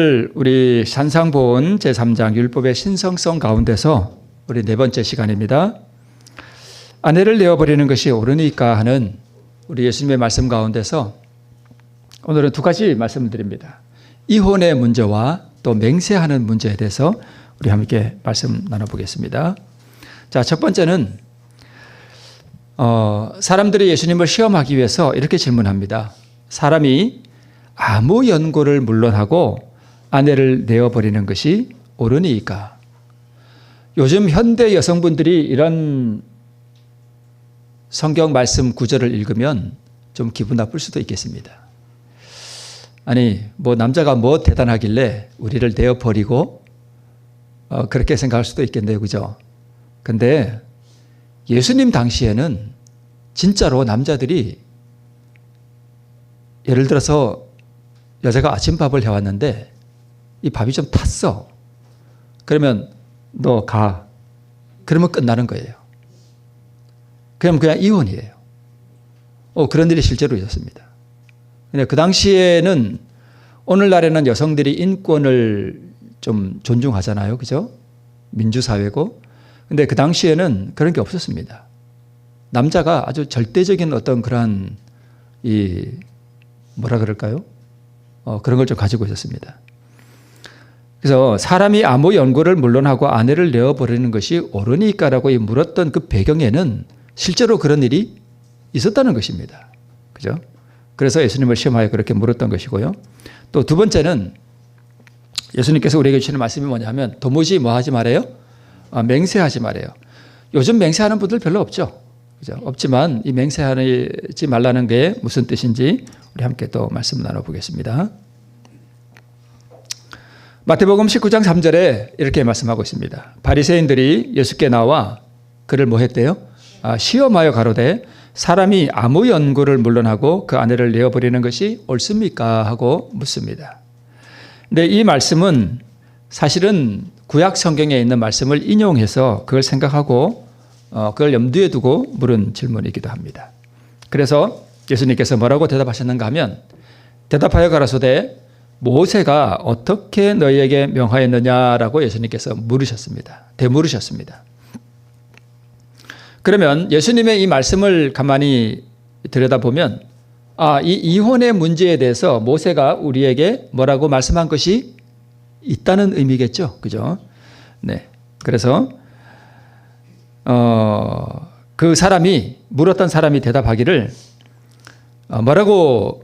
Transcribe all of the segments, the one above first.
우리 산상본 제3장 율법의 신성성 가운데서 우리 네 번째 시간입니다. 아내를 내어버리는 것이 옳으니까 하는 우리 예수님의 말씀 가운데서 오늘은 두 가지 말씀을 드립니다. 이혼의 문제와 또 맹세하는 문제에 대해서 우리 함께 말씀 나눠보겠습니다. 자, 첫 번째는 사람들이 예수님을 시험하기 위해서 이렇게 질문합니다. 사람이 아무 연고를 물론하고 아내를 내어버리는 것이 옳으니까. 요즘 현대 여성분들이 이런 성경 말씀 구절을 읽으면 좀 기분 나쁠 수도 있겠습니다. 아니, 남자가 뭐 대단하길래 우리를 내어버리고 그렇게 생각할 수도 있겠네요. 그죠? 근데 예수님 당시에는 진짜로 남자들이 예를 들어서 여자가 아침밥을 해왔는데 이 밥이 좀 탔어. 그러면 너 가. 그러면 끝나는 거예요. 그럼 그냥 이혼이에요. 그런 일이 실제로 있었습니다. 근데 그 당시에는 오늘날에는 여성들이 인권을 좀 존중하잖아요. 그죠? 민주사회고. 근데 그 당시에는 그런 게 없었습니다. 남자가 아주 절대적인 어떤 그러한 뭐라 그럴까요? 그런 걸 좀 가지고 있었습니다. 그래서 사람이 아무 연고를 물론하고 아내를 내어버리는 것이 옳으니까라고 물었던 그 배경에는 실제로 그런 일이 있었다는 것입니다. 그죠? 그래서 예수님을 시험하여 그렇게 물었던 것이고요. 또 두 번째는 예수님께서 우리에게 주시는 말씀이 뭐냐면 도무지 뭐 하지 말아요? 맹세하지 말아요. 요즘 맹세하는 분들 별로 없죠. 그죠? 없지만 이 맹세하지 말라는 게 무슨 뜻인지 우리 함께 또 말씀 나눠보겠습니다. 마태복음 19장 3절에 이렇게 말씀하고 있습니다. 바리새인들이 예수께 나와 그를 뭐 했대요? 시험하여 가로되 사람이 아무 연고를 물론하고 그 아내를 내어버리는 것이 옳습니까? 하고 묻습니다. 근데 이 말씀은 사실은 구약 성경에 있는 말씀을 인용해서 그걸 생각하고 그걸 염두에 두고 물은 질문이기도 합니다. 그래서 예수님께서 뭐라고 대답하셨는가 하면 대답하여 가라사대 모세가 어떻게 너희에게 명하였느냐라고 예수님께서 물으셨습니다. 되물으셨습니다. 그러면 예수님의 이 말씀을 가만히 들여다보면 이 이혼의 문제에 대해서 모세가 우리에게 뭐라고 말씀한 것이 있다는 의미겠죠. 그죠? 네. 그래서 그 사람이 물었던 사람이 대답하기를 뭐라고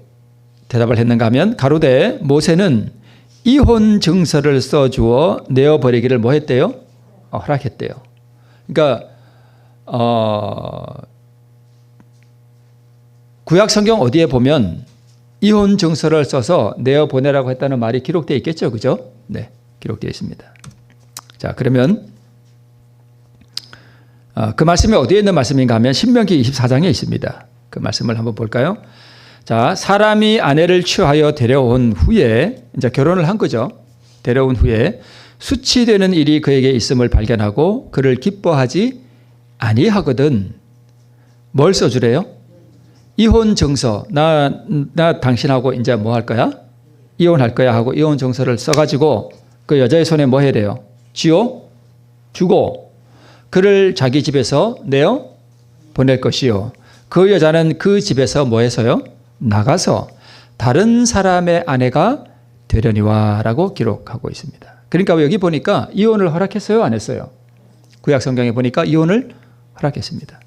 대답을 했는가 하면 가로되 모세는 이혼 증서를 써주어 내어버리기를 뭐 했대요? 허락했대요. 그러니까 구약 성경 어디에 보면 이혼 증서를 써서 내어보내라고 했다는 말이 기록되어 있겠죠. 그죠? 네, 기록되어 있습니다. 자, 그러면 그 말씀이 어디에 있는 말씀인가 하면 신명기 24장에 있습니다. 그 말씀을 한번 볼까요? 자, 사람이 아내를 취하여 데려온 후에 이제 결혼을 한 거죠. 데려온 후에 수치되는 일이 그에게 있음을 발견하고 그를 기뻐하지 아니하거든 뭘 써주래요? 이혼 증서. 나 당신하고 이제 뭐 할 거야? 이혼할 거야 하고 이혼 증서를 써가지고 그 여자의 손에 뭐 해야 돼요? 주고 그를 자기 집에서 내어 보낼 것이요. 그 여자는 그 집에서 뭐 해서요? 나가서 다른 사람의 아내가 되려니와 라고 기록하고 있습니다. 그러니까 여기 보니까 이혼을 허락했어요? 안 했어요? 구약 성경에 보니까 이혼을 허락했습니다.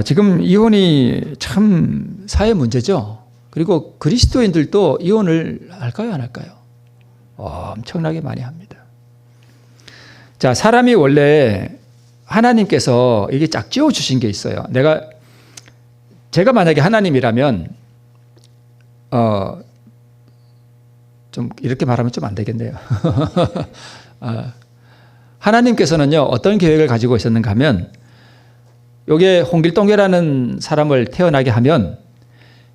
지금 이혼이 참 사회 문제죠. 그리고 그리스도인들도 이혼을 할까요? 안 할까요? 엄청나게 많이 합니다. 자, 사람이 원래 하나님께서 이게 짝지어 주신 게 있어요. 제가 만약에 하나님이라면 좀 이렇게 말하면 좀 안 되겠네요. 하나님께서는요 어떤 계획을 가지고 있었는가 하면 요게 홍길동이라는 사람을 태어나게 하면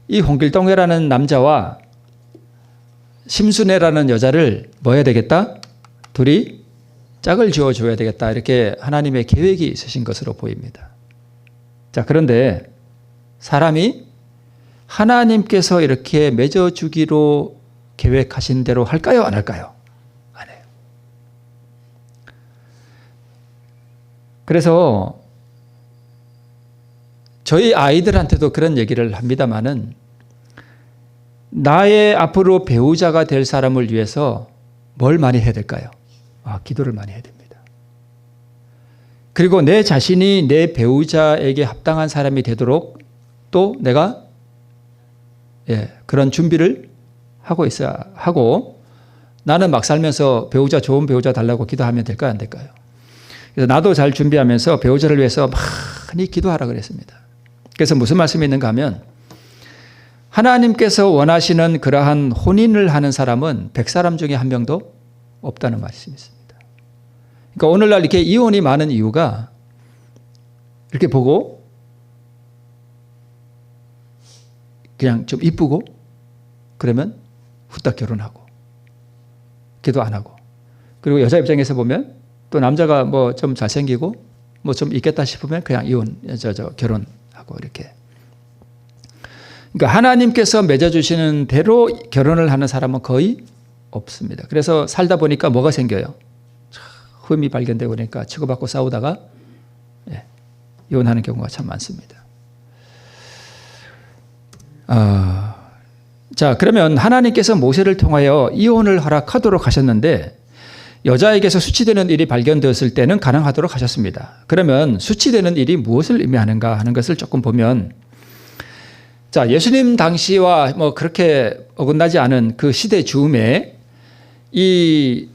이 홍길동이라는 남자와 심순애라는 여자를 뭐 해야 되겠다? 둘이 짝을 지어줘야 되겠다. 이렇게 하나님의 계획이 있으신 것으로 보입니다. 자, 그런데 사람이 하나님께서 이렇게 맺어주기로 계획하신 대로 할까요? 안 할까요? 안 해요. 그래서 저희 아이들한테도 그런 얘기를 합니다마는 나의 앞으로 배우자가 될 사람을 위해서 뭘 많이 해야 될까요? 기도를 많이 해야 됩니다. 그리고 내 자신이 내 배우자에게 합당한 사람이 되도록 또 내가 그런 준비를 하고 있어야 하고, 나는 막 살면서 좋은 배우자 달라고 기도하면 될까요? 안 될까요? 그래서 나도 잘 준비하면서 배우자를 위해서 많이 기도하라 그랬습니다. 그래서 무슨 말씀이 있는가 하면, 하나님께서 원하시는 그러한 혼인을 하는 사람은 100사람 중에 한 명도 없다는 말씀이 있습니다. 그러니까 오늘날 이렇게 이혼이 많은 이유가 이렇게 보고 그냥 좀 이쁘고 그러면 후딱 결혼하고 기도 안 하고, 그리고 여자 입장에서 보면 또 남자가 뭐 좀 잘생기고 뭐 좀 있겠다 싶으면 그냥 결혼하고 이렇게. 그러니까 하나님께서 맺어주시는 대로 결혼을 하는 사람은 거의 없습니다. 그래서 살다 보니까 뭐가 생겨요? 흠이 발견되고 그러니까 치고받고 싸우다가 이혼하는 경우가 참 많습니다. 자, 그러면 하나님께서 모세를 통하여 이혼을 허락하도록 하셨는데 여자에게서 수치되는 일이 발견되었을 때는 가능하도록 하셨습니다. 그러면 수치되는 일이 무엇을 의미하는가 하는 것을 조금 보면, 자, 예수님 당시와 뭐 그렇게 어긋나지 않은 그 시대 즈음에 이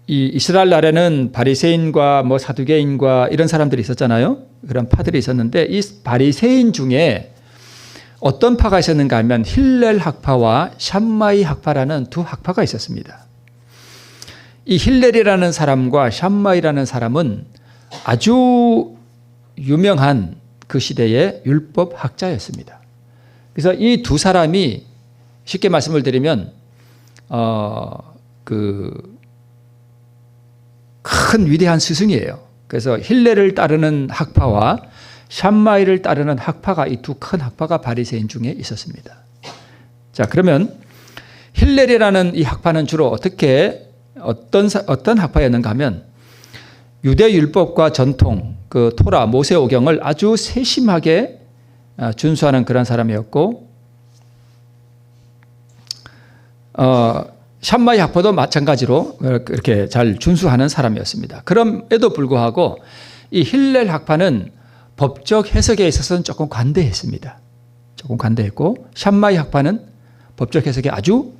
이스라엘 나라에는 바리새인과 뭐 사두개인과 이런 사람들이 있었잖아요. 그런 파들이 있었는데 이 바리새인 중에 어떤 파가 있었는가 하면 힐렐 학파와 샴마이 학파라는 두 학파가 있었습니다. 이 힐렐이라는 사람과 샴마이라는 사람은 아주 유명한 그 시대의 율법 학자였습니다. 그래서 이 두 사람이 쉽게 말씀을 드리면 큰 위대한 스승이에요. 그래서 힐렐을 따르는 학파와 샴마이를 따르는 학파가, 이 두 큰 학파가 바리새인 중에 있었습니다. 자, 그러면 힐렐이라는 이 학파는 주로 어떤 학파였는가 하면 유대 율법과 전통, 그 토라, 모세오경을 아주 세심하게 준수하는 그런 사람이었고, 샴마이 학파도 마찬가지로 그렇게 잘 준수하는 사람이었습니다. 그럼에도 불구하고 이 힐렐 학파는 법적 해석에 있어서는 조금 관대했습니다. 조금 관대했고, 샴마이 학파는 법적 해석에 아주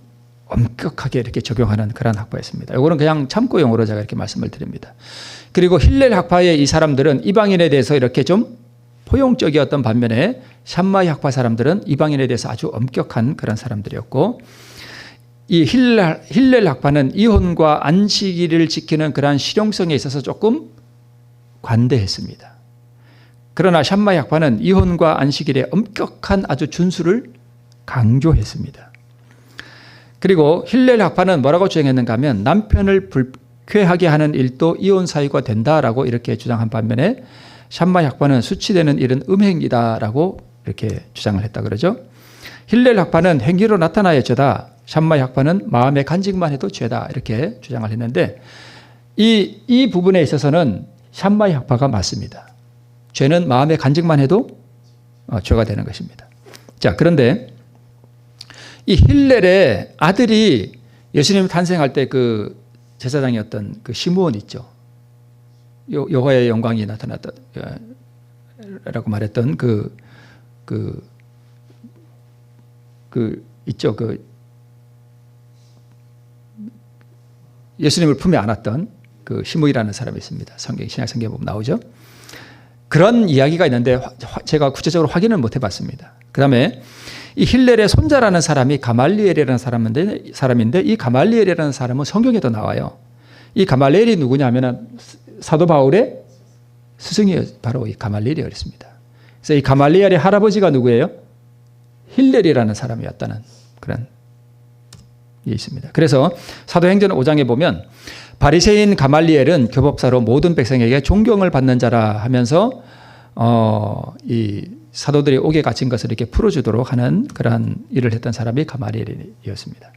엄격하게 이렇게 적용하는 그런 학파였습니다. 이거는 그냥 참고용어로 제가 이렇게 말씀을 드립니다. 그리고 힐렐 학파의 이 사람들은 이방인에 대해서 이렇게 좀 포용적이었던 반면에 샴마이 학파 사람들은 이방인에 대해서 아주 엄격한 그런 사람들이었고, 이 힐렐 학파는 이혼과 안식일을 지키는 그러한 실용성에 있어서 조금 관대했습니다. 그러나 샴마이 학파는 이혼과 안식일의 엄격한 아주 준수를 강조했습니다. 그리고 힐렐 학파는 뭐라고 주장했는가 하면 남편을 불쾌하게 하는 일도 이혼 사유가 된다라고 이렇게 주장한 반면에 샴마이 학파는 수치되는 일은 음행이다라고 이렇게 주장을 했다 그러죠. 힐렐 학파는 행위로 나타나야 죄다, 샴마이 학파는 마음의 간직만 해도 죄다, 이렇게 주장을 했는데 이 부분에 있어서는 샴마이 학파가 맞습니다. 죄는 마음의 간직만 해도 죄가 되는 것입니다. 자, 그런데 이 힐렐의 아들이 예수님 탄생할 때 그 제사장이었던 그 시므온 있죠. 여호와의 영광이 나타났다 라고 말했던 있죠. 예수님을 품에 안았던 그 시므이라는 사람이 있습니다. 신약 성경에 보면 나오죠. 그런 이야기가 있는데 제가 구체적으로 확인을 못 해봤습니다. 그 다음에 이 힐렐의 손자라는 사람이 가말리엘이라는 사람인데 이 가말리엘이라는 사람은 성경에도 나와요. 이 가말리엘이 누구냐면 사도 바울의 스승이 바로 이 가말리엘이었습니다. 그래서 이 가말리엘의 할아버지가 누구예요? 힐렐이라는 사람이었다는 그런 게 있습니다. 그래서 사도행전 5장에 보면 바리새인 가말리엘은 교법사로 모든 백성에게 존경을 받는 자라 하면서 이 사도들이 옥에 갇힌 것을 이렇게 풀어주도록 하는 그러한 일을 했던 사람이 가말리엘이었습니다.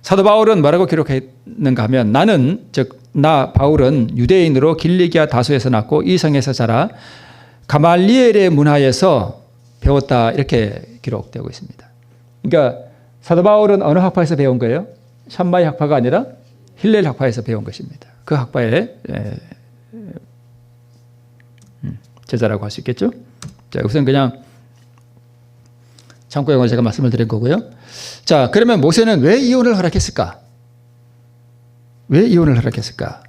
사도 바울은 뭐라고 기록했는가 하면 나는 즉 나 바울은 유대인으로 길리기아 다소에서 났고 이 성에서 자라 가말리엘의 문화에서 배웠다 이렇게 기록되고 있습니다. 그러니까 사도 바울은 어느 학파에서 배운 거예요? 샴마이 학파가 아니라 힐렐 학파에서 배운 것입니다. 그 학파의 제자라고 할 수 있겠죠? 자, 우선 그냥 참고용어로 제가 말씀을 드린 거고요. 자, 그러면 모세는 왜 이혼을 허락했을까? 왜 이혼을 허락했을까?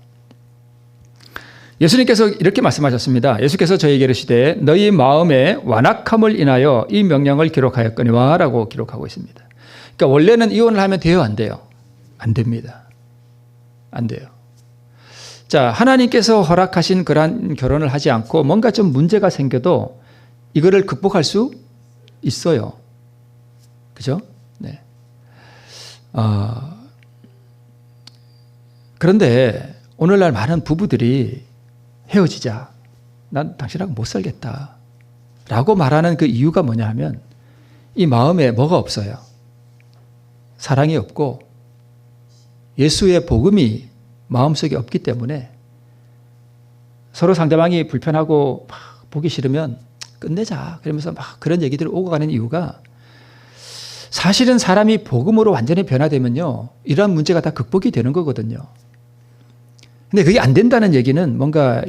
예수님께서 이렇게 말씀하셨습니다. 예수께서 저에게 이르시되 너희 마음의 완악함을 인하여 이 명령을 기록하였거니와 라고 기록하고 있습니다. 그러니까 원래는 이혼을 하면 돼요? 안 돼요? 안 됩니다. 안 돼요. 자, 하나님께서 허락하신 그러한 결혼을 하지 않고 뭔가 좀 문제가 생겨도 이거를 극복할 수 있어요. 그죠? 네. 그런데 오늘날 많은 부부들이 헤어지자. 난 당신하고 못 살겠다. 라고 말하는 그 이유가 뭐냐 하면 이 마음에 뭐가 없어요? 사랑이 없고 예수의 복음이 마음속에 없기 때문에 서로 상대방이 불편하고 막 보기 싫으면 끝내자. 그러면서 막 그런 얘기들이 오고 가는 이유가 사실은 사람이 복음으로 완전히 변화되면요. 이러한 문제가 다 극복이 되는 거거든요. 근데 그게 안 된다는 얘기는 뭔가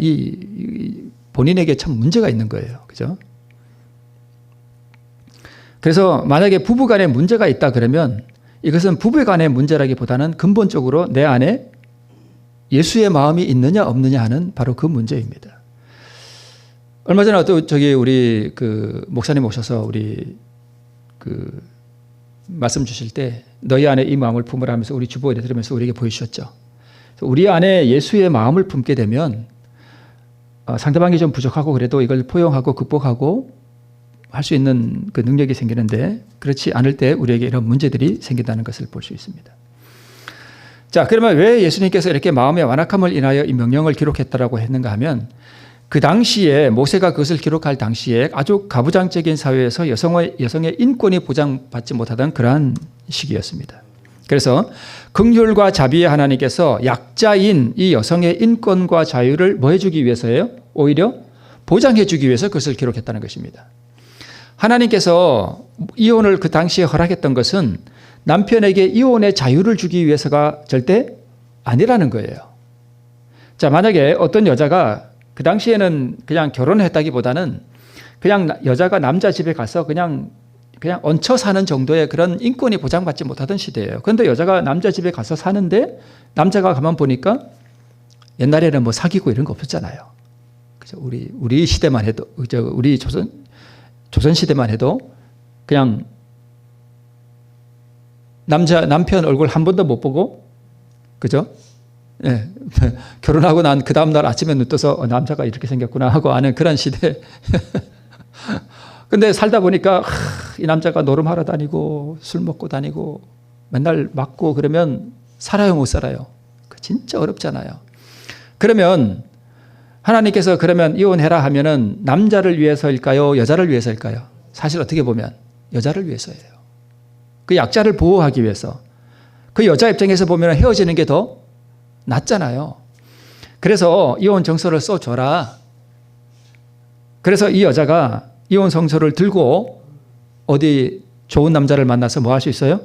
본인에게 참 문제가 있는 거예요. 그죠? 그래서 만약에 부부 간에 문제가 있다 그러면 이것은 부부 간의 문제라기보다는 근본적으로 내 안에 예수의 마음이 있느냐 없느냐 하는 바로 그 문제입니다. 얼마 전에 또 우리 그 목사님 오셔서 우리 그 말씀 주실 때 너희 안에 이 마음을 품으라 하면서 우리 주보에 들으면서 우리에게 보여주셨죠. 우리 안에 예수의 마음을 품게 되면 상대방이 좀 부족하고 그래도 이걸 포용하고 극복하고 할 수 있는 그 능력이 생기는데 그렇지 않을 때 우리에게 이런 문제들이 생긴다는 것을 볼 수 있습니다. 자, 그러면 왜 예수님께서 이렇게 마음의 완악함을 인하여 이 명령을 기록했다라고 했는가 하면 그 당시에 모세가 그것을 기록할 당시에 아주 가부장적인 사회에서 여성의 인권이 보장받지 못하던 그러한 시기였습니다. 그래서 긍휼과 자비의 하나님께서 약자인 이 여성의 인권과 자유를 뭐 해주기 위해서예요? 오히려 보장해주기 위해서 그것을 기록했다는 것입니다. 하나님께서 이혼을 그 당시에 허락했던 것은 남편에게 이혼의 자유를 주기 위해서가 절대 아니라는 거예요. 자, 만약에 어떤 여자가 그 당시에는 그냥 결혼을 했다기보다는 그냥 여자가 남자 집에 가서 그냥 얹혀 사는 정도의 그런 인권이 보장받지 못하던 시대예요. 그런데 여자가 남자 집에 가서 사는데 남자가 가만 보니까 옛날에는 뭐 사귀고 이런 거 없었잖아요. 그죠? 우리 시대만 해도, 우리 조선 시대만 해도 그냥 남편 얼굴 한 번도 못 보고, 그죠? 예. 결혼하고 난 그 다음날 아침에 눈 떠서 남자가 이렇게 생겼구나 하고 아는 그런 시대. 근데 살다 보니까 이 남자가 노름하러 다니고 술 먹고 다니고 맨날 맞고 그러면 살아요, 못 살아요? 진짜 어렵잖아요. 그러면 하나님께서 그러면 이혼해라 하면은 남자를 위해서일까요? 여자를 위해서일까요? 사실 어떻게 보면 여자를 위해서예요. 그 약자를 보호하기 위해서. 그 여자 입장에서 보면 헤어지는 게 더 낫잖아요. 그래서 이혼 정서를 써줘라. 그래서 이 여자가 이혼 성서를 들고 어디 좋은 남자를 만나서 뭐 할 수 있어요?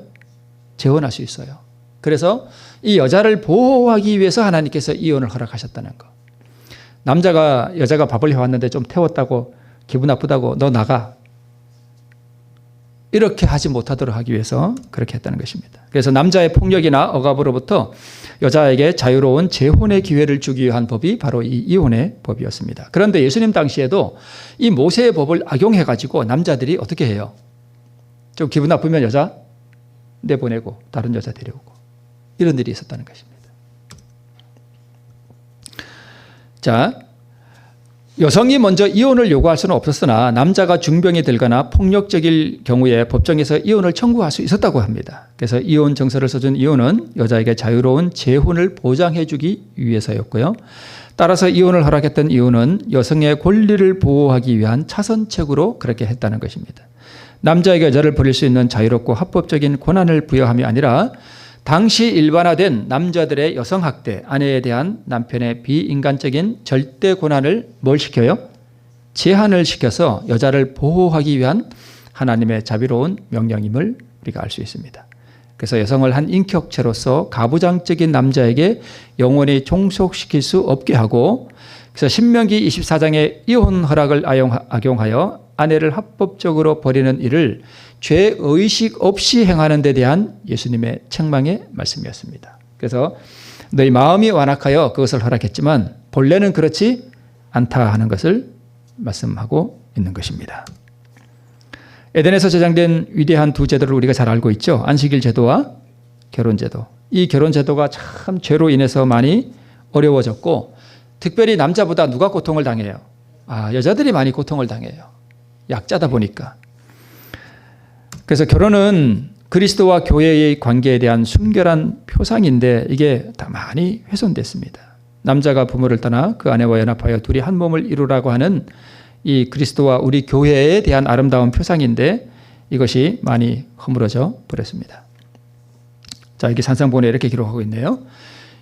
재혼할 수 있어요. 그래서 이 여자를 보호하기 위해서 하나님께서 이혼을 허락하셨다는 거. 여자가 밥을 해왔는데 좀 태웠다고 기분 나쁘다고 너 나가. 이렇게 하지 못하도록 하기 위해서 그렇게 했다는 것입니다. 그래서 남자의 폭력이나 억압으로부터 여자에게 자유로운 재혼의 기회를 주기 위한 법이 바로 이 이혼의 법이었습니다. 그런데 예수님 당시에도 이 모세의 법을 악용해가지고 남자들이 어떻게 해요? 좀 기분 나쁘면 여자 내보내고 다른 여자 데려오고 이런 일이 있었다는 것입니다. 자, 여성이 먼저 이혼을 요구할 수는 없었으나 남자가 중병이 들거나 폭력적일 경우에 법정에서 이혼을 청구할 수 있었다고 합니다. 그래서 이혼 정서를 써준 이혼은 여자에게 자유로운 재혼을 보장해 주기 위해서였고요. 따라서 이혼을 허락했던 이유는 여성의 권리를 보호하기 위한 차선책으로 그렇게 했다는 것입니다. 남자에게 여자를 버릴 수 있는 자유롭고 합법적인 권한을 부여함이 아니라 당시 일반화된 남자들의 여성학대, 아내에 대한 남편의 비인간적인 절대 고난을 뭘 시켜요? 제한을 시켜서 여자를 보호하기 위한 하나님의 자비로운 명령임을 우리가 알 수 있습니다. 그래서 여성을 한 인격체로서 가부장적인 남자에게 영원히 종속시킬 수 없게 하고, 그래서 신명기 24장의 이혼 허락을 악용하여 아내를 합법적으로 버리는 일을 죄의식 없이 행하는 데 대한 예수님의 책망의 말씀이었습니다. 그래서 너희 마음이 완악하여 그것을 허락했지만 본래는 그렇지 않다 하는 것을 말씀하고 있는 것입니다. 에덴에서 제정된 위대한 두 제도를 우리가 잘 알고 있죠. 안식일 제도와 결혼 제도. 이 결혼 제도가 참 죄로 인해서 많이 어려워졌고, 특별히 남자보다 누가 고통을 당해요? 여자들이 많이 고통을 당해요. 약자다 보니까. 그래서 결혼은 그리스도와 교회의 관계에 대한 순결한 표상인데 이게 다 많이 훼손됐습니다. 남자가 부모를 떠나 그 아내와 연합하여 둘이 한 몸을 이루라고 하는 이 그리스도와 우리 교회에 대한 아름다운 표상인데 이것이 많이 허물어져 버렸습니다. 자, 여기 산상본에 이렇게 기록하고 있네요.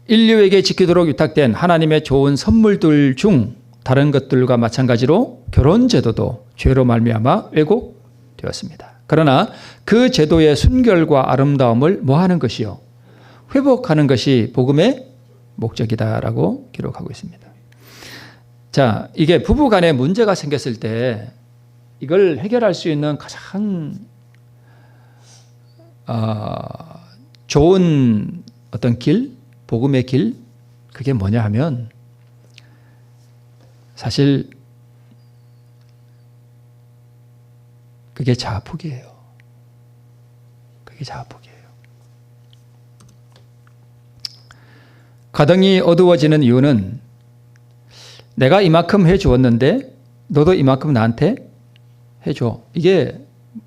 인류에게 지키도록 위탁된 하나님의 좋은 선물들 중 다른 것들과 마찬가지로 결혼 제도도 죄로 말미암아 왜곡되었습니다. 그러나 그 제도의 순결과 아름다움을 뭐 하는 것이요? 회복하는 것이 복음의 목적이다라고 기록하고 있습니다. 자, 이게 부부 간에 문제가 생겼을 때 이걸 해결할 수 있는 가장 좋은 어떤 길, 복음의 길, 그게 뭐냐 하면 사실 그게 자아포기예요. 그게 자아포기예요. 가정이 어두워지는 이유는 내가 이만큼 해주었는데 너도 이만큼 나한테 해줘. 이게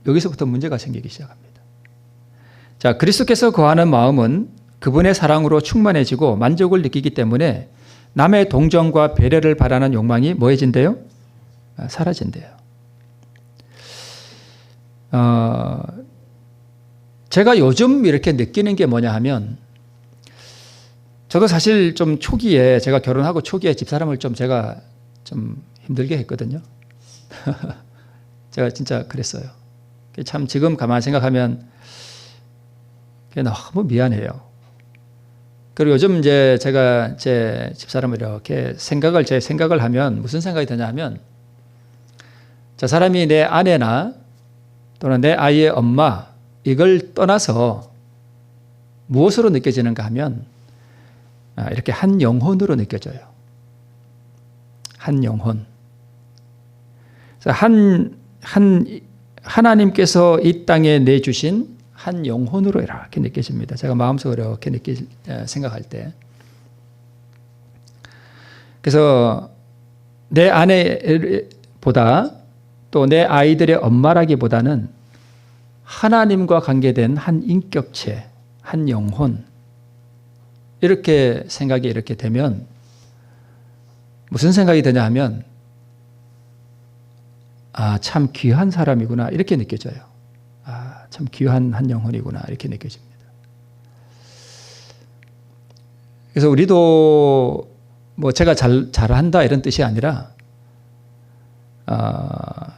여기서부터 문제가 생기기 시작합니다. 자, 그리스도께서 거하는 마음은 그분의 사랑으로 충만해지고 만족을 느끼기 때문에 남의 동정과 배려를 바라는 욕망이 뭐해진대요? 사라진대요. 제가 요즘 이렇게 느끼는 게 뭐냐 하면, 저도 사실 좀 초기에, 제가 결혼하고 초기에 집사람을 제가 좀 힘들게 했거든요. 제가 진짜 그랬어요. 참 지금 가만 생각하면 너무 미안해요. 그리고 요즘 이제 제가 제 집사람을 이렇게 제 생각을 하면 무슨 생각이 드냐 하면, 저 사람이 내 아내나 또는 내 아이의 엄마, 이걸 떠나서 무엇으로 느껴지는가 하면 이렇게 한 영혼으로 느껴져요. 한 영혼. 그래서 하나님께서 이 땅에 내주신 한 영혼으로 이렇게 느껴집니다. 제가 마음속으로 이렇게 생각할 때. 그래서 내 아내보다 또 내 아이들의 엄마라기보다는 하나님과 관계된 한 인격체, 한 영혼, 이렇게 생각이 이렇게 되면 무슨 생각이 드냐 하면, 참 귀한 사람이구나, 이렇게 느껴져요. 참 귀한 한 영혼이구나, 이렇게 느껴집니다. 그래서 우리도 뭐 제가 잘한다 이런 뜻이 아니라,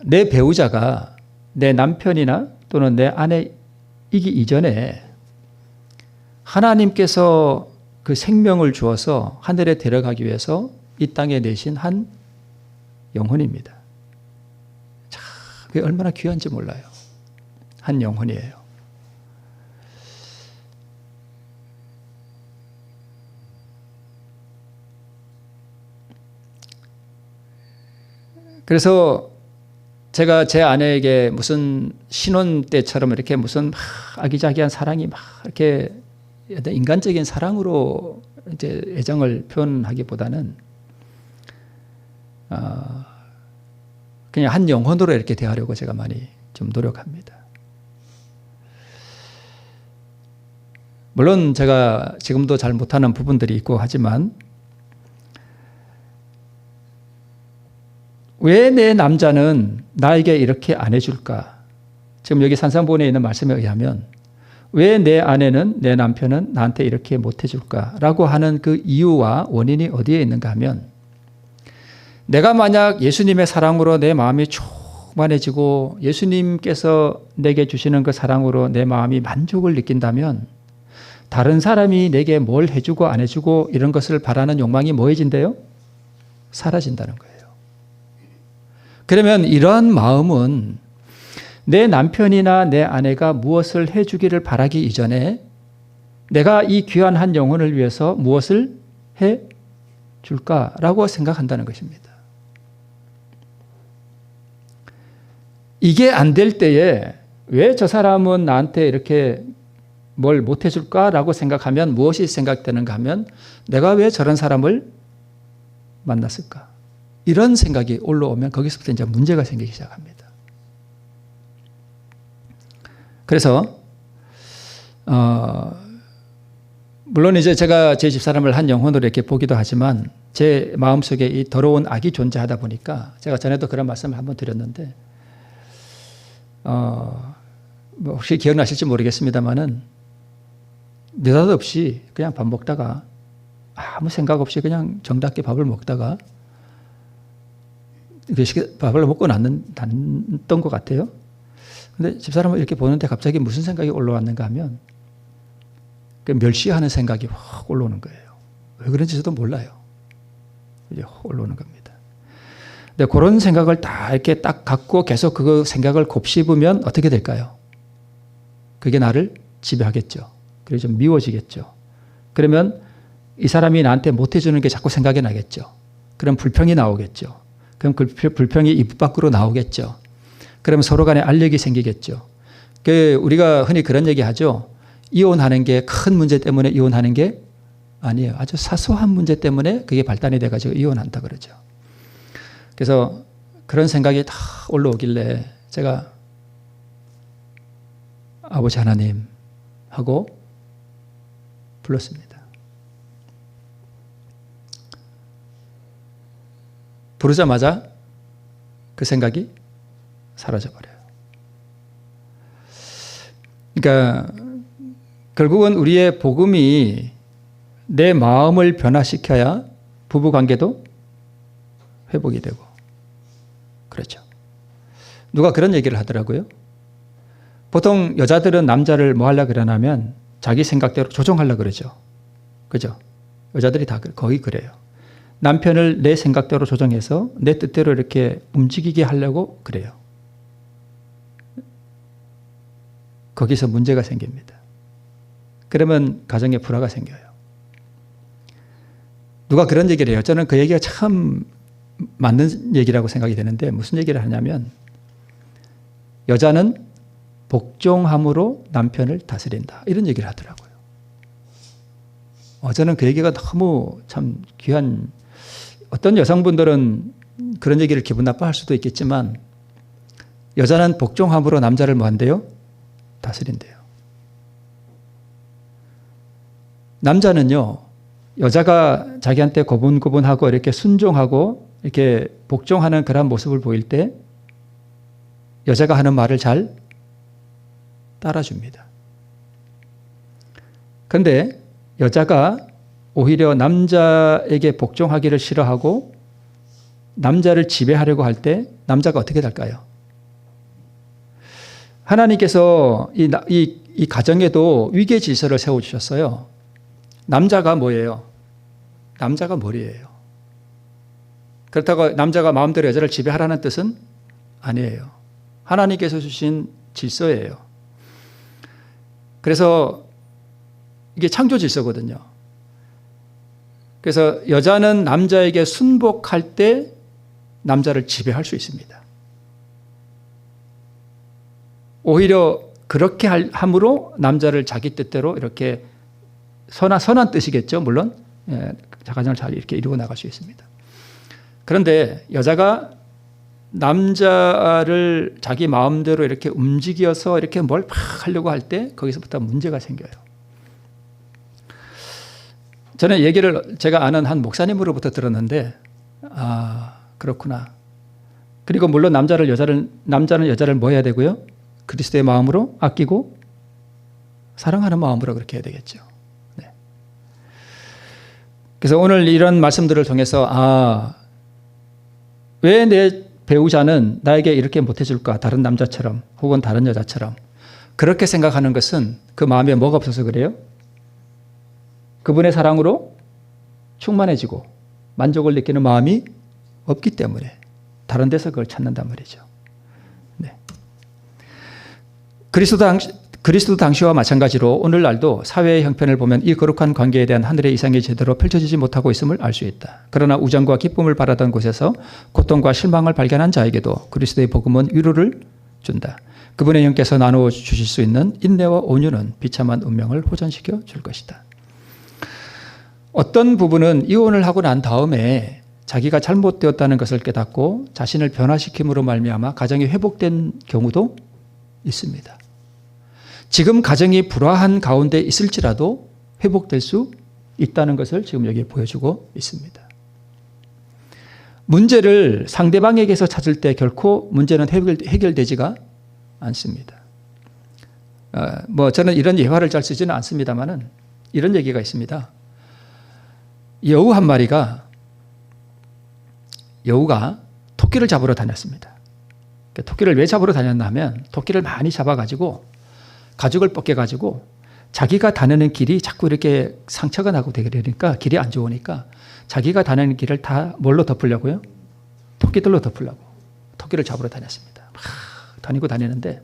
내 배우자가 내 남편이나 또는 내 아내이기 이전에 하나님께서 그 생명을 주어서 하늘에 데려가기 위해서 이 땅에 내신 한 영혼입니다. 참, 그게 얼마나 귀한지 몰라요. 한 영혼이에요. 그래서 제가 제 아내에게 무슨 신혼 때처럼 이렇게 무슨 아기자기한 사랑이 막 이렇게 인간적인 사랑으로 이제 애정을 표현하기보다는 그냥 한 영혼으로 이렇게 대하려고 제가 많이 좀 노력합니다. 물론 제가 지금도 잘 못하는 부분들이 있고 하지만, 왜 내 남자는 나에게 이렇게 안 해줄까? 지금 여기 산상본에 있는 말씀에 의하면 왜 내 아내는, 내 남편은 나한테 이렇게 못해줄까라고 하는 그 이유와 원인이 어디에 있는가 하면, 내가 만약 예수님의 사랑으로 내 마음이 충만해지고 예수님께서 내게 주시는 그 사랑으로 내 마음이 만족을 느낀다면 다른 사람이 내게 뭘 해주고 안 해주고 이런 것을 바라는 욕망이 뭐해진대요? 사라진다는 거예요. 그러면 이러한 마음은 내 남편이나 내 아내가 무엇을 해주기를 바라기 이전에 내가 이 귀한 한 영혼을 위해서 무엇을 해 줄까라고 생각한다는 것입니다. 이게 안 될 때에 왜 저 사람은 나한테 이렇게 뭘 못 해줄까라고 생각하면 무엇이 생각되는가 하면 내가 왜 저런 사람을 만났을까? 이런 생각이 올라오면 거기서부터 이제 문제가 생기기 시작합니다. 그래서 물론 이제 제가 제 집사람을 한 영혼으로 이렇게 보기도 하지만 제 마음속에 이 더러운 악이 존재하다 보니까 제가 전에도 그런 말씀을 한번 드렸는데 뭐 혹시 기억나실지 모르겠습니다만은 느닷없이 그냥 밥 먹다가 아무 생각 없이 그냥 정답게 밥을 먹다가 밥을 먹고 났던 것 같아요. 근데 집사람을 이렇게 보는데 갑자기 무슨 생각이 올라왔는가 하면 그 멸시하는 생각이 확 올라오는 거예요. 왜 그런지 저도 몰라요. 이제 확 올라오는 겁니다. 근데 그런 생각을 다 이렇게 딱 갖고 계속 그 생각을 곱씹으면 어떻게 될까요? 그게 나를 지배하겠죠. 그래서 좀 미워지겠죠. 그러면 이 사람이 나한테 못해주는 게 자꾸 생각이 나겠죠. 그럼 불평이 나오겠죠. 그럼 그 불평이 입 밖으로 나오겠죠. 그럼 서로 간에 알력이 생기겠죠. 우리가 흔히 그런 얘기 하죠. 이혼하는 게 큰 문제 때문에 이혼하는 게 아니에요. 아주 사소한 문제 때문에 그게 발단이 돼가지고 이혼한다 그러죠. 그래서 그런 생각이 다 올라오길래 제가 아버지 하나님 하고 불렀습니다. 부르자마자 그 생각이 사라져버려요. 그러니까 결국은 우리의 복음이 내 마음을 변화시켜야 부부관계도 회복이 되고 그렇죠. 누가 그런 얘기를 하더라고요. 보통 여자들은 남자를 뭐 하려고 그러냐면 자기 생각대로 조종하려고 그러죠. 그죠? 여자들이 다 거의 그래요. 남편을 내 생각대로 조정해서 내 뜻대로 이렇게 움직이게 하려고 그래요. 거기서 문제가 생깁니다. 그러면 가정에 불화가 생겨요. 누가 그런 얘기를 해요. 저는 그 얘기가 참 맞는 얘기라고 생각이 되는데 무슨 얘기를 하냐면 여자는 복종함으로 남편을 다스린다. 이런 얘기를 하더라고요. 저는 그 얘기가 너무 참 귀한, 어떤 여성분들은 그런 얘기를 기분 나빠할 수도 있겠지만 여자는 복종함으로 남자를 뭐 한대요? 다스린대요. 남자는요, 여자가 자기한테 고분고분하고 이렇게 순종하고 이렇게 복종하는 그런 모습을 보일 때 여자가 하는 말을 잘 따라줍니다. 그런데 여자가 오히려 남자에게 복종하기를 싫어하고 남자를 지배하려고 할 때 남자가 어떻게 될까요? 하나님께서 이 가정에도 위계 질서를 세워주셨어요. 남자가 뭐예요? 남자가 머리예요. 그렇다고 남자가 마음대로 여자를 지배하라는 뜻은 아니에요. 하나님께서 주신 질서예요. 그래서 이게 창조 질서거든요. 그래서 여자는 남자에게 순복할 때 남자를 지배할 수 있습니다. 오히려 그렇게 함으로 남자를 자기 뜻대로 이렇게 선한 뜻이겠죠. 물론 가정을 잘 이렇게 이루어 나갈 수 있습니다. 그런데 여자가 남자를 자기 마음대로 이렇게 움직여서 이렇게 뭘 막 하려고 할 때 거기서부터 문제가 생겨요. 저는 얘기를 제가 아는 한 목사님으로부터 들었는데 그렇구나. 그리고 물론 남자는 여자를 뭐 해야 되고요? 그리스도의 마음으로 아끼고 사랑하는 마음으로 그렇게 해야 되겠죠. 네. 그래서 오늘 이런 말씀들을 통해서 왜 내 배우자는 나에게 이렇게 못해줄까? 다른 남자처럼 혹은 다른 여자처럼 그렇게 생각하는 것은 그 마음에 뭐가 없어서 그래요? 그분의 사랑으로 충만해지고 만족을 느끼는 마음이 없기 때문에 다른 데서 그걸 찾는단 말이죠. 네. 그리스도 당시와 마찬가지로 오늘날도 사회의 형편을 보면 이 거룩한 관계에 대한 하늘의 이상이 제대로 펼쳐지지 못하고 있음을 알 수 있다. 그러나 우정과 기쁨을 바라던 곳에서 고통과 실망을 발견한 자에게도 그리스도의 복음은 위로를 준다. 그분의 영께서 나누어 주실 수 있는 인내와 온유는 비참한 운명을 호전시켜 줄 것이다. 어떤 부분은 이혼을 하고 난 다음에 자기가 잘못되었다는 것을 깨닫고 자신을 변화시킴으로 말미암아 가정이 회복된 경우도 있습니다. 지금 가정이 불화한 가운데 있을지라도 회복될 수 있다는 것을 지금 여기에 보여주고 있습니다. 문제를 상대방에게서 찾을 때 결코 문제는 해결되지가 않습니다. 저는 이런 예화를 잘 쓰지는 않습니다만은 이런 얘기가 있습니다. 여우 한 마리가 토끼를 잡으러 다녔습니다. 토끼를 왜 잡으러 다녔나 하면 토끼를 많이 잡아가지고 가죽을 벗겨가지고 자기가 다니는 길이 자꾸 이렇게 상처가 나고 되니까 길이 안 좋으니까 자기가 다니는 길을 다 뭘로 덮으려고요? 토끼들로 덮으려고 토끼를 잡으러 다녔습니다. 막 다니는데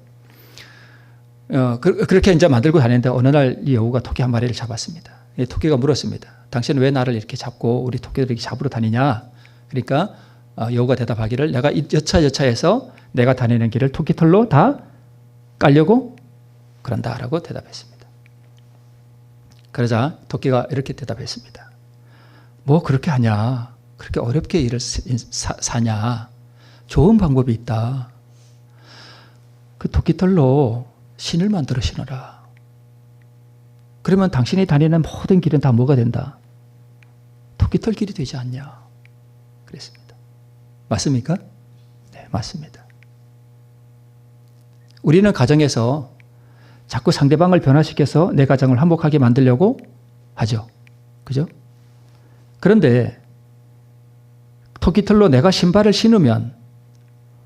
그렇게 이제 만들고 다니는데 어느 날 이 여우가 토끼 한 마리를 잡았습니다. 토끼가 물었습니다. 당신은 왜 나를 이렇게 잡고 우리 토끼들을 이렇게 잡으러 다니냐? 그러니까 여우가 대답하기를 내가 여차여차해서 내가 다니는 길을 토끼털로 다 깔려고 그런다라고 대답했습니다. 그러자 토끼가 이렇게 대답했습니다. 뭐 그렇게 하냐? 그렇게 어렵게 일을 사냐? 좋은 방법이 있다. 그 토끼털로 신을 만들어 신어라. 그러면 당신이 다니는 모든 길은 다 뭐가 된다? 토끼털 길이 되지 않냐? 그랬습니다. 맞습니까? 네, 맞습니다. 우리는 가정에서 자꾸 상대방을 변화시켜서 내 가정을 화목하게 만들려고 하죠. 그죠? 그런데 토끼털로 내가 신발을 신으면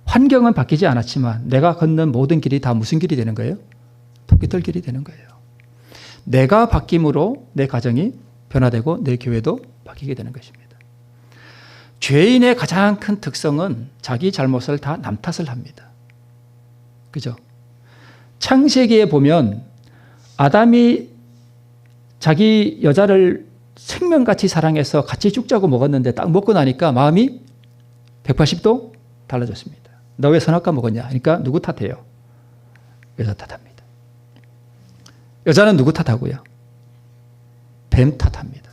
환경은 바뀌지 않았지만 내가 걷는 모든 길이 다 무슨 길이 되는 거예요? 토끼털 길이 되는 거예요. 내가 바뀜으로 내 가정이 변화되고 내 교회도 바뀌게 되는 것입니다. 죄인의 가장 큰 특성은 자기 잘못을 다 남 탓을 합니다. 그죠? 창세기에 보면 아담이 자기 여자를 생명같이 사랑해서 같이 죽자고 먹었는데 딱 먹고 나니까 마음이 180도 달라졌습니다. 너 왜 선악과 먹었냐? 그러니까 누구 탓해요? 여자 탓합니다. 여자는 누구 탓하고요? 뱀 탓합니다.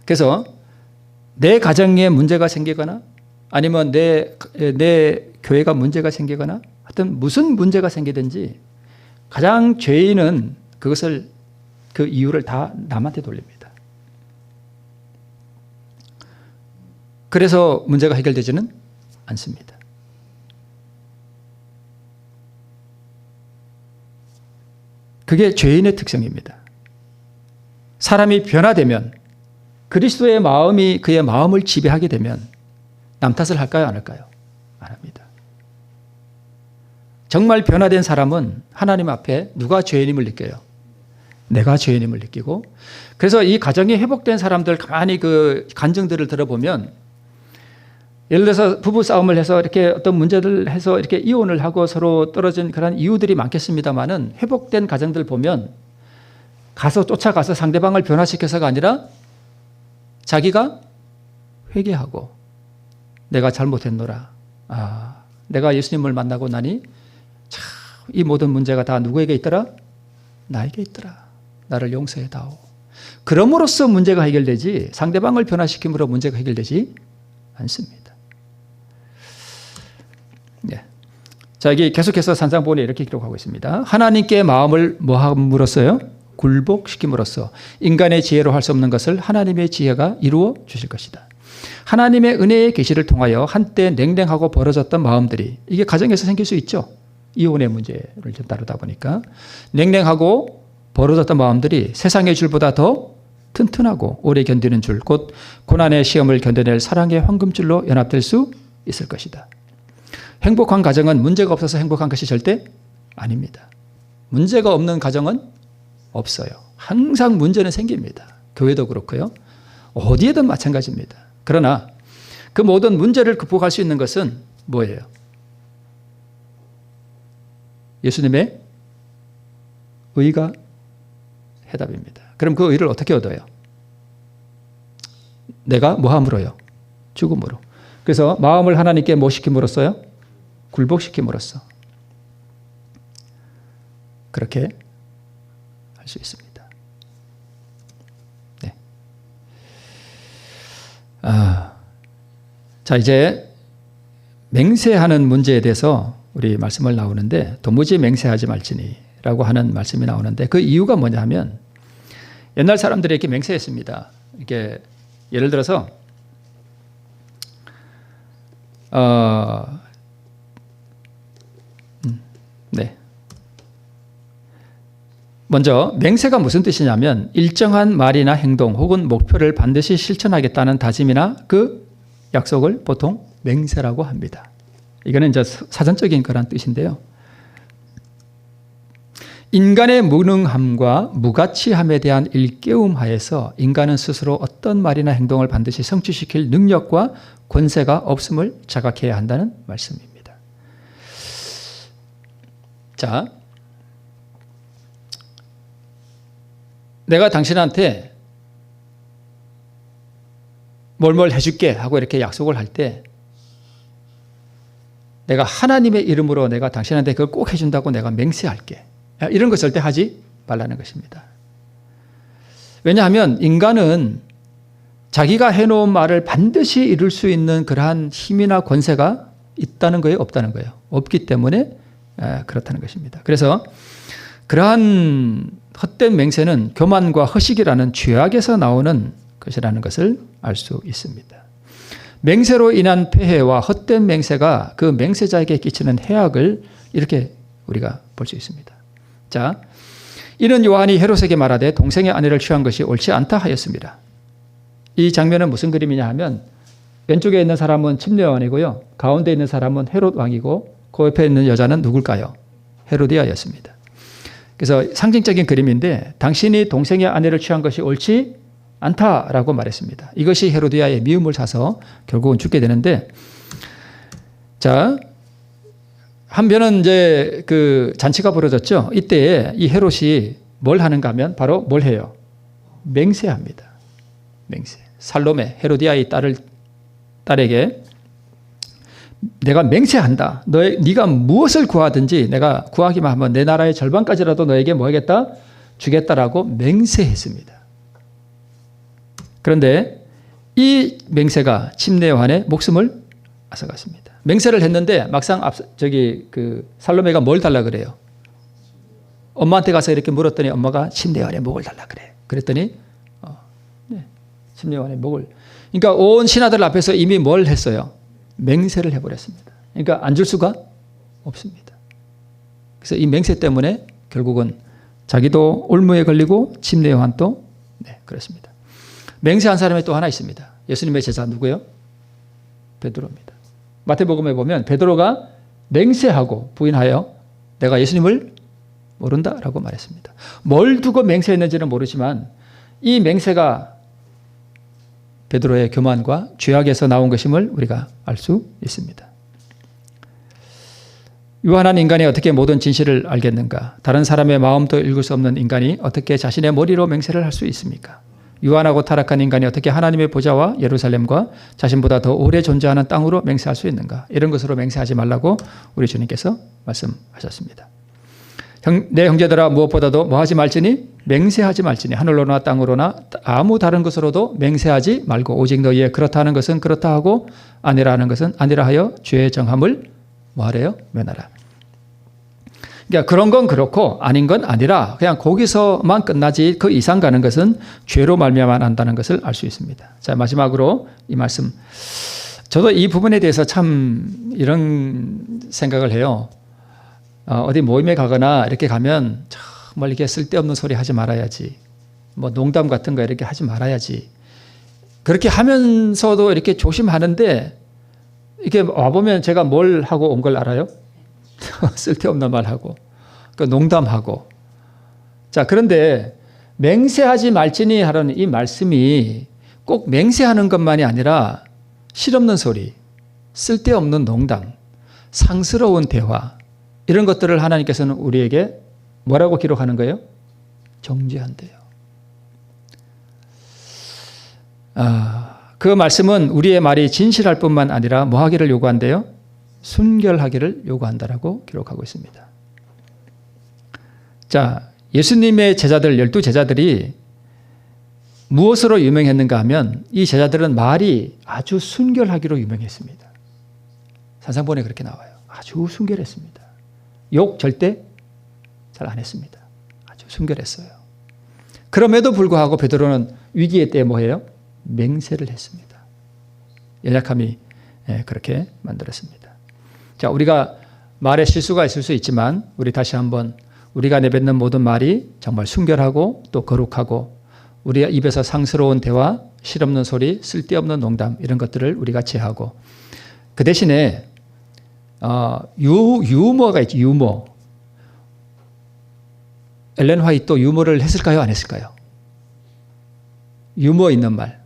그래서 내 가정에 문제가 생기거나 아니면 내 교회가 문제가 생기거나 하여튼 무슨 문제가 생기든지 가장 죄인은 그 이유를 다 남한테 돌립니다. 그래서 문제가 해결되지는 않습니다. 그게 죄인의 특성입니다. 사람이 변화되면 그리스도의 마음이 그의 마음을 지배하게 되면 남 탓을 할까요? 안 할까요? 안 합니다. 정말 변화된 사람은 하나님 앞에 누가 죄인임을 느껴요? 내가 죄인임을 느끼고 그래서 이 가정이 회복된 사람들 가만히 그 간증들을 들어보면 예를 들어서 부부싸움을 해서 이렇게 어떤 문제를 해서 이렇게 이혼을 하고 서로 떨어진 그런 이유들이 많겠습니다만은 회복된 가정들 보면 쫓아가서 상대방을 변화시켜서가 아니라 자기가 회개하고 내가 잘못했노라. 내가 예수님을 만나고 나니 참 이 모든 문제가 다 누구에게 있더라? 나에게 있더라. 나를 용서해다오. 그럼으로써 문제가 해결되지 상대방을 변화시킴으로 문제가 해결되지 않습니다. 네. 자, 여기 계속해서 산상보훈에 이렇게 기록하고 있습니다. 하나님께 마음을 뭐함으로써요? 굴복시킴으로써 인간의 지혜로 할 수 없는 것을 하나님의 지혜가 이루어 주실 것이다. 하나님의 은혜의 계시를 통하여 한때 냉랭하고 벌어졌던 마음들이 이게 가정에서 생길 수 있죠. 이혼의 문제를 좀 다루다 보니까 냉랭하고 벌어졌던 마음들이 세상의 줄보다 더 튼튼하고 오래 견디는 줄, 곧 고난의 시험을 견뎌낼 사랑의 황금줄로 연합될 수 있을 것이다. 행복한 가정은 문제가 없어서 행복한 것이 절대 아닙니다. 문제가 없는 가정은 없어요. 항상 문제는 생깁니다. 교회도 그렇고요. 어디에든 마찬가지입니다. 그러나 그 모든 문제를 극복할 수 있는 것은 뭐예요? 예수님의 의가 해답입니다. 그럼 그 의를 어떻게 얻어요? 내가 뭐함으로요? 죽음으로. 그래서 마음을 하나님께 뭐 시킴으로써요? 굴복시킴으로써. 그렇게 할 수 있습니다. 네. 자, 이제 맹세하는 문제에 대해서 우리 말씀을 나오는데, 도무지 맹세하지 말지니라고 하는 말씀이 나오는데, 그 이유가 뭐냐 하면 옛날 사람들이 이렇게 맹세했습니다. 이게 예를 들어서 네. 먼저 맹세가 무슨 뜻이냐면 일정한 말이나 행동 혹은 목표를 반드시 실천하겠다는 다짐이나 그 약속을 보통 맹세라고 합니다. 이거는 이제 사전적인 그런 뜻인데요. 인간의 무능함과 무가치함에 대한 일깨움 하에서 인간은 스스로 어떤 말이나 행동을 반드시 성취시킬 능력과 권세가 없음을 자각해야 한다는 말씀입니다. 자, 내가 당신한테 뭘 해줄게 하고 이렇게 약속을 할 때 내가 하나님의 이름으로 내가 당신한테 그걸 꼭 해준다고 내가 맹세할게. 이런 거 절대 하지 말라는 것입니다. 왜냐하면 인간은 자기가 해놓은 말을 반드시 이룰 수 있는 그러한 힘이나 권세가 있다는 거예요? 없다는 거예요? 없기 때문에 그렇다는 것입니다. 그래서 그러한 헛된 맹세는 교만과 허식이라는 죄악에서 나오는 것이라는 것을 알 수 있습니다. 맹세로 인한 폐해와 헛된 맹세가 그 맹세자에게 끼치는 해악을 이렇게 우리가 볼 수 있습니다. 자, 이는 요한이 헤롯에게 말하되 동생의 아내를 취한 것이 옳지 않다 하였습니다. 이 장면은 무슨 그림이냐 하면 왼쪽에 있는 사람은 침례요한이고요. 가운데 있는 사람은 헤롯 왕이고 그 옆에 있는 여자는 누굴까요? 헤로디아였습니다. 그래서 상징적인 그림인데 당신이 동생의 아내를 취한 것이 옳지 않다라고 말했습니다. 이것이 헤로디아의 미움을 사서 결국은 죽게 되는데, 자, 한편은 이제 그 잔치가 벌어졌죠. 이때에 이 헤롯이 뭘 하는가 하면 바로 뭘 해요? 맹세합니다. 맹세. 살로메, 헤로디아의 딸에게 내가 맹세한다. 네가 무엇을 구하든지 내가 구하기만 하면 내 나라의 절반까지라도 너에게 뭐 하겠다? 주겠다라고 맹세했습니다. 그런데 이 맹세가 침례요한의 목숨을 앗아갔습니다. 맹세를 했는데 막상 살로메가 뭘 달라 그래요? 엄마한테 가서 이렇게 물었더니 엄마가 침례요한의 목을 달라 그래. 그랬더니 침례요한의 목을. 그러니까 온 신하들 앞에서 이미 뭘 했어요? 맹세를 해버렸습니다. 그러니까 안 줄 수가 없습니다. 그래서 이 맹세 때문에 결국은 자기도 올무에 걸리고 침례요한도 그렇습니다. 맹세한 사람이 또 하나 있습니다. 예수님의 제자 누구예요? 베드로입니다. 마태복음에 보면 베드로가 맹세하고 부인하여 내가 예수님을 모른다라고 말했습니다. 뭘 두고 맹세했는지는 모르지만 이 맹세가 베드로의 교만과 죄악에서 나온 것임을 우리가 알 수 있습니다. 유한한 인간이 어떻게 모든 진실을 알겠는가? 다른 사람의 마음도 읽을 수 없는 인간이 어떻게 자신의 머리로 맹세를 할 수 있습니까? 유한하고 타락한 인간이 어떻게 하나님의 보좌와 예루살렘과 자신보다 더 오래 존재하는 땅으로 맹세할 수 있는가? 이런 것으로 맹세하지 말라고 우리 주님께서 말씀하셨습니다. 내 형제들아 무엇보다도 뭐하지 말지니 맹세하지 말지니 하늘로나 땅으로나 아무 다른 것으로도 맹세하지 말고 오직 너희의 그렇다 하는 것은 그렇다 하고 아니라 하는 것은 아니라 하여 죄의 정함을 뭐하래요? 면하라. 그러니까 그런 건 그렇고 아닌 건 아니라 그냥 거기서만 끝나지 그 이상 가는 것은 죄로 말미암아 난다는 것을 알 수 있습니다. 자, 마지막으로 이 말씀, 저도 이 부분에 대해서 참 이런 생각을 해요. 어디 모임에 가거나 이렇게 가면 정말 이렇게 쓸데없는 소리 하지 말아야지. 뭐 농담 같은 거 이렇게 하지 말아야지. 그렇게 하면서도 이렇게 조심하는데 이렇게 와보면 제가 뭘 하고 온 걸 알아요? 쓸데없는 말하고 그 농담하고. 자, 그런데 맹세하지 말지니 하라는 이 말씀이 꼭 맹세하는 것만이 아니라 실없는 소리, 쓸데없는 농담, 상스러운 대화 이런 것들을 하나님께서는 우리에게 뭐라고 기록하는 거예요? 정죄한대요. 그 말씀은 우리의 말이 진실할 뿐만 아니라 뭐 하기를 요구한대요? 순결하기를 요구한다라고 기록하고 있습니다. 자, 예수님의 제자들 12제자들이 무엇으로 유명했는가 하면 이 제자들은 말이 아주 순결하기로 유명했습니다. 산상본에 그렇게 나와요. 아주 순결했습니다. 욕 절대 잘 안 했습니다. 아주 순결했어요. 그럼에도 불구하고 베드로는 위기의 때에 뭐해요? 맹세를 했습니다. 연약함이 그렇게 만들었습니다. 자, 우리가 말에 실수가 있을 수 있지만 우리 다시 한번 우리가 내뱉는 모든 말이 정말 순결하고 또 거룩하고 우리 입에서 상스러운 대화, 실없는 소리, 쓸데없는 농담 이런 것들을 우리가 제하고 그 대신에 유머가 있죠. 유머. 엘렌 화이트도 유머를 했을까요? 안 했을까요? 유머 있는 말.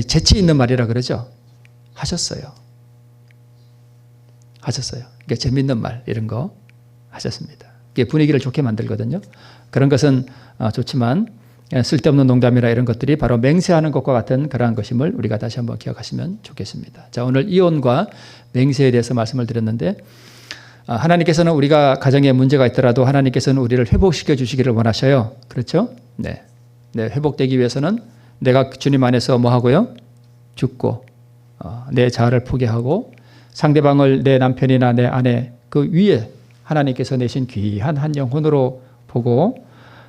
재치 있는 말이라 그러죠. 하셨어요. 그러니까 재밌는 말 이런 거 하셨습니다. 이게 분위기를 좋게 만들거든요. 그런 것은 좋지만 쓸데없는 농담이라 이런 것들이 바로 맹세하는 것과 같은 그러한 것임을 우리가 다시 한번 기억하시면 좋겠습니다. 자, 오늘 이혼과 맹세에 대해서 말씀을 드렸는데 하나님께서는 우리가 가정에 문제가 있더라도 하나님께서는 우리를 회복시켜 주시기를 원하셔요. 그렇죠? 네. 회복되기 위해서는 내가 주님 안에서 뭐 하고요? 죽고 내 자아를 포기하고 상대방을 내 남편이나 내 아내 그 위에 하나님께서 내신 귀한 한 영혼으로 보고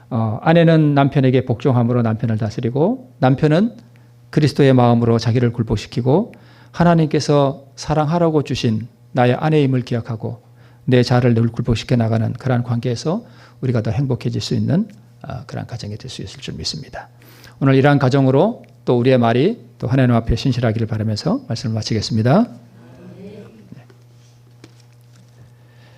아내는 남편에게 복종함으로 남편을 다스리고 남편은 그리스도의 마음으로 자기를 굴복시키고 하나님께서 사랑하라고 주신 나의 아내임을 기억하고 내 자아를 늘 굴복시켜 나가는 그러한 관계에서 우리가 더 행복해질 수 있는 그러한 가정이 될 수 있을 줄 믿습니다. 오늘 이러한 가정으로 또 우리의 말이 또 하나님 앞에 신실하기를 바라면서 말씀을 마치겠습니다.